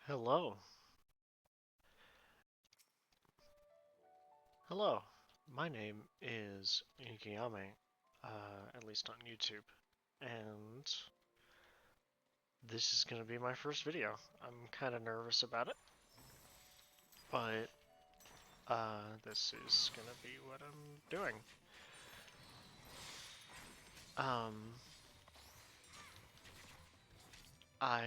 Hello. Hello. My name is Yukiyame, at least on YouTube, and this is going to be my first video. I'm kind of nervous about it, but this is going to be what I'm doing. Um, I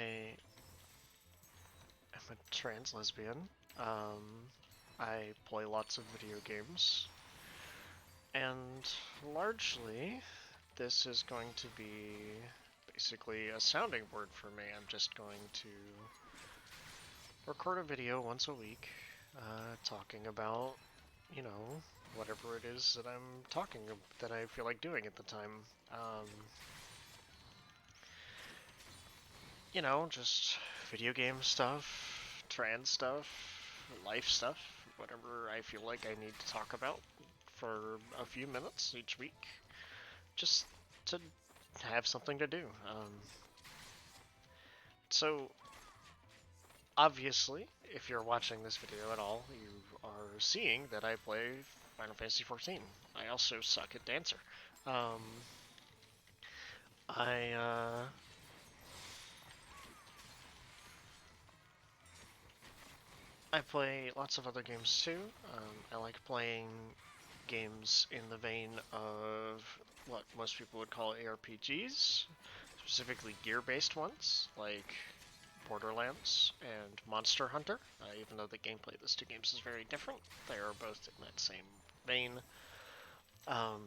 am a trans lesbian. I play lots of video games, and largely this is going to be basically a sounding board for me. I'm just going to record a video once a week talking about, you know, whatever it is that I'm that I feel like doing at the time. Um, just video game stuff, trans stuff, life stuff, whatever I feel like I need to talk about for a few minutes each week, just to have something to do. So obviously, if you're watching this video at all, you are seeing that I play Final Fantasy XIV. I also suck at Dancer. Um, I I play lots of other games too. I like playing games in the vein of what most people would call ARPGs, specifically gear-based ones like Borderlands and Monster Hunter. Even though the gameplay of those two games is very different, they are both in that same vein. Um,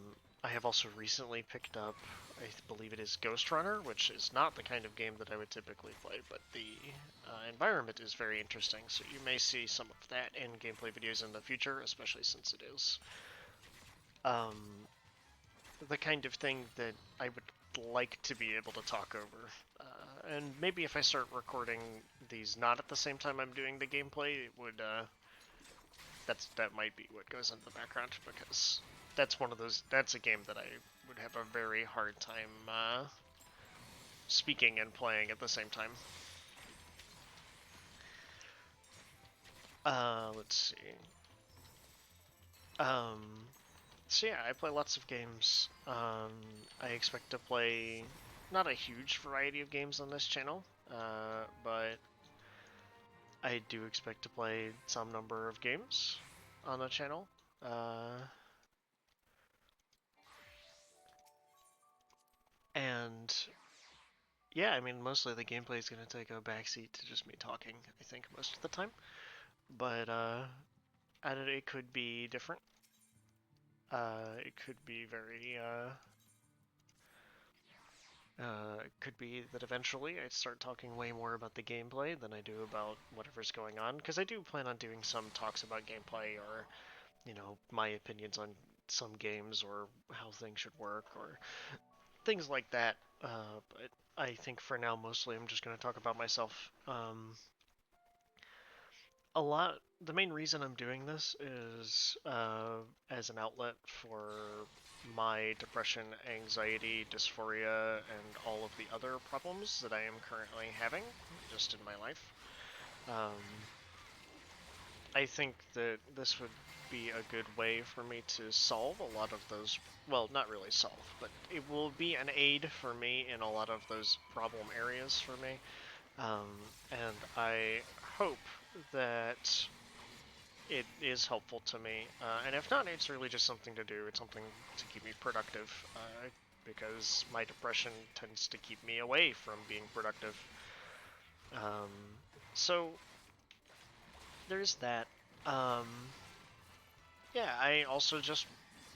I have also recently picked up, I believe it is Ghost Runner, which is not the kind of game that I would typically play, but the environment is very interesting, so you may see some of that in gameplay videos in the future, especially since it is um, the kind of thing that I would like to be able to talk over. And maybe if I start recording these not at the same time I'm doing the gameplay, it would that might be what goes in the background, because that's a game that I would have a very hard time speaking and playing at the same time. Let's see. Um, so yeah, I play lots of games. I expect to play not a huge variety of games on this channel, but I do expect to play some number of games on the channel. Uh, and yeah, I mean, mostly the gameplay is going to take a backseat to just me talking, I think, most of the time. But it could be different. It could be very. It could be that eventually I start talking way more about the gameplay than I do about whatever's going on, because I do plan on doing some talks about gameplay or, my opinions on some games or how things should work or things like that. But I think for now, mostly I'm just going to talk about myself. The main reason I'm doing this is as an outlet for my depression, anxiety, dysphoria, and all of the other problems that I am currently having just in my life. Um, I think that this would be a good way for me to solve a lot of those. Well, not really solve, but it will be an aid for me in a lot of those problem areas for me. And I hope that it is helpful to me. And if not, it's really just something to do. It's something to keep me productive, because my depression tends to keep me away from being productive. Um, so there's that. Um, yeah, I also just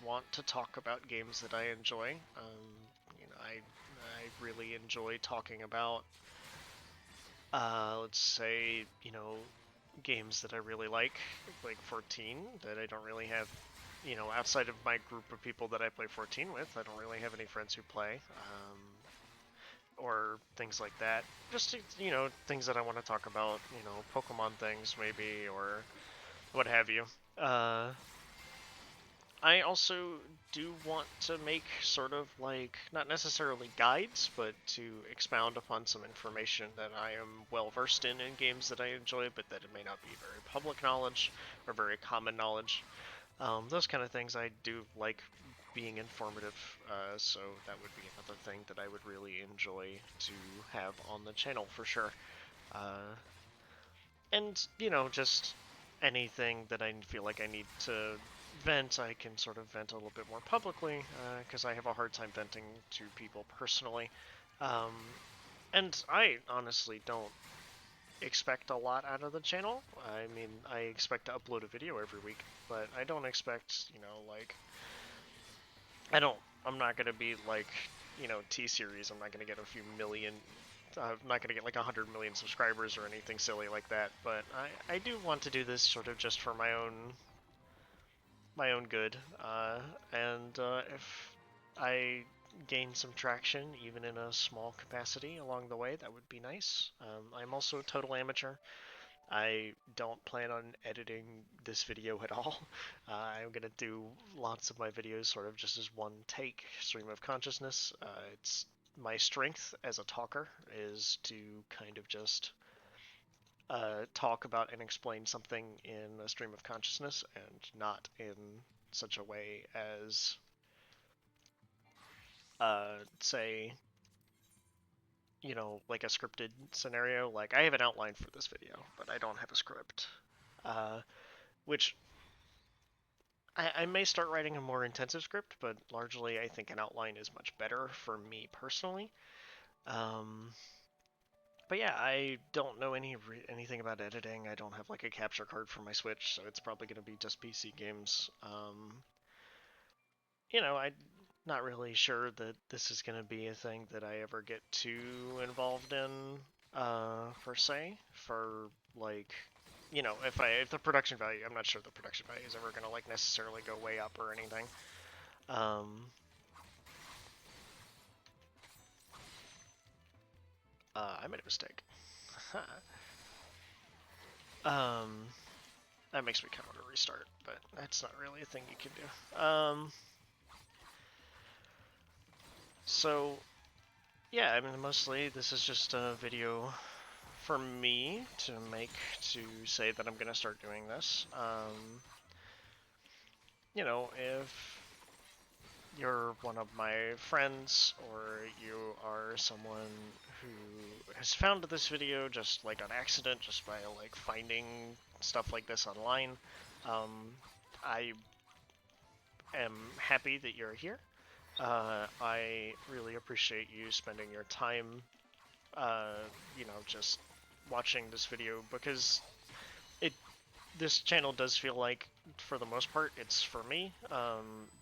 want to talk about games that I enjoy. I really enjoy talking about, let's say, games that I really like 14, that I don't really have, outside of my group of people that I play 14 with, I don't really have any friends who play, or things like that. Just, things that I want to talk about, Pokemon things maybe, or what have you. Uh, I also do want to make sort of like, not necessarily guides, but to expound upon some information that I am well versed in games that I enjoy, but that it may not be very public knowledge or very common knowledge. Those kind of things I do like being informative, so that would be another thing that I would really enjoy to have on the channel for sure. Uh, and, you know, just anything that I feel like I need to vent, I can sort of vent a little bit more publicly, because I have a hard time venting to people personally. Um, and I honestly don't expect a lot out of the channel. I mean, I expect to upload a video every week, but I don't expect, you know, like, I'm not gonna be like, you know, T-Series. I'm not gonna get a few million. I'm not gonna get like 100 million subscribers or anything silly like that. But I do want to do this sort of just for my own good. And if I gain some traction, even in a small capacity along the way, that would be nice. I'm also a total amateur. I don't plan on editing this video at all. I'm gonna do lots of my videos sort of just as one take, stream of consciousness. It's my strength as a talker is to kind of just talk about and explain something in a stream of consciousness and not in such a way as, say, you know, like a scripted scenario. Like, I have an outline for this video, but I don't have a script. Which I may start writing a more intensive script, but largely I think an outline is much better for me personally. Um, but yeah, I don't know anything about editing. I don't have like a capture card for my Switch, so it's probably going to be just PC games. You know, I'm not really sure that this is going to be a thing that I ever get too involved in, per se. For like, you know, if the production value, I'm not sure the production value is ever going to like necessarily go way up or anything. Um, I made a mistake. um, that makes me kind of want to restart, but that's not really a thing you can do. So yeah, I mean, mostly this is just a video for me to make to say that I'm gonna start doing this. You know, if you're one of my friends or you are someone who has found this video just like on accident, just by like finding stuff like this online, I am happy that you're here. I really appreciate you spending your time, uh, you know, just watching this video, because it this channel does feel like, for the most part, it's for me.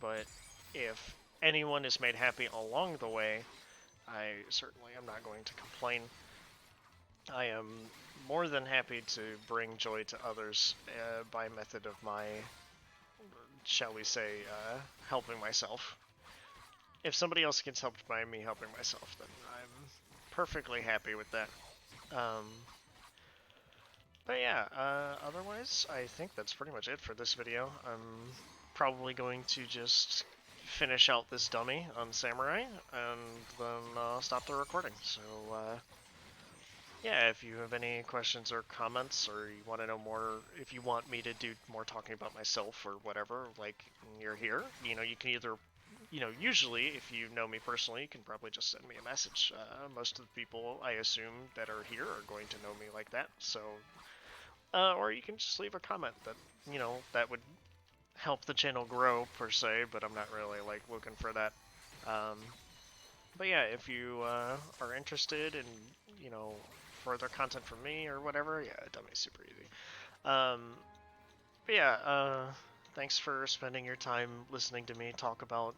But if anyone is made happy along the way, I certainly am not going to complain. I am more than happy to bring joy to others by method of my, shall we say, helping myself. If somebody else gets helped by me helping myself, then I'm perfectly happy with that. Um, but yeah, otherwise, I think that's pretty much it for this video. I'm probably going to just finish out this dummy on Samurai, and then stop the recording. So, yeah, if you have any questions or comments, or you want to know more, if you want me to do more talking about myself or whatever, like, you're here, you know, you can either, you know, usually, if you know me personally, you can probably just send me a message. Most of the people, I assume, that are here are going to know me like that, so, or you can just leave a comment that, you know, that would help the channel grow, per se, but I'm not really, like, looking for that. Um, but yeah, if you are interested in, you know, further content from me or whatever, yeah, Dummy's super easy. Um, but yeah, thanks for spending your time listening to me talk about,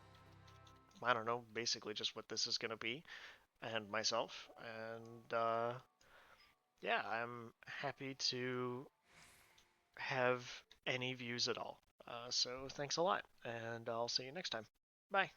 I don't know, basically just what this is going to be, and myself. And yeah, I'm happy to have any views at all. So thanks a lot, and I'll see you next time. Bye.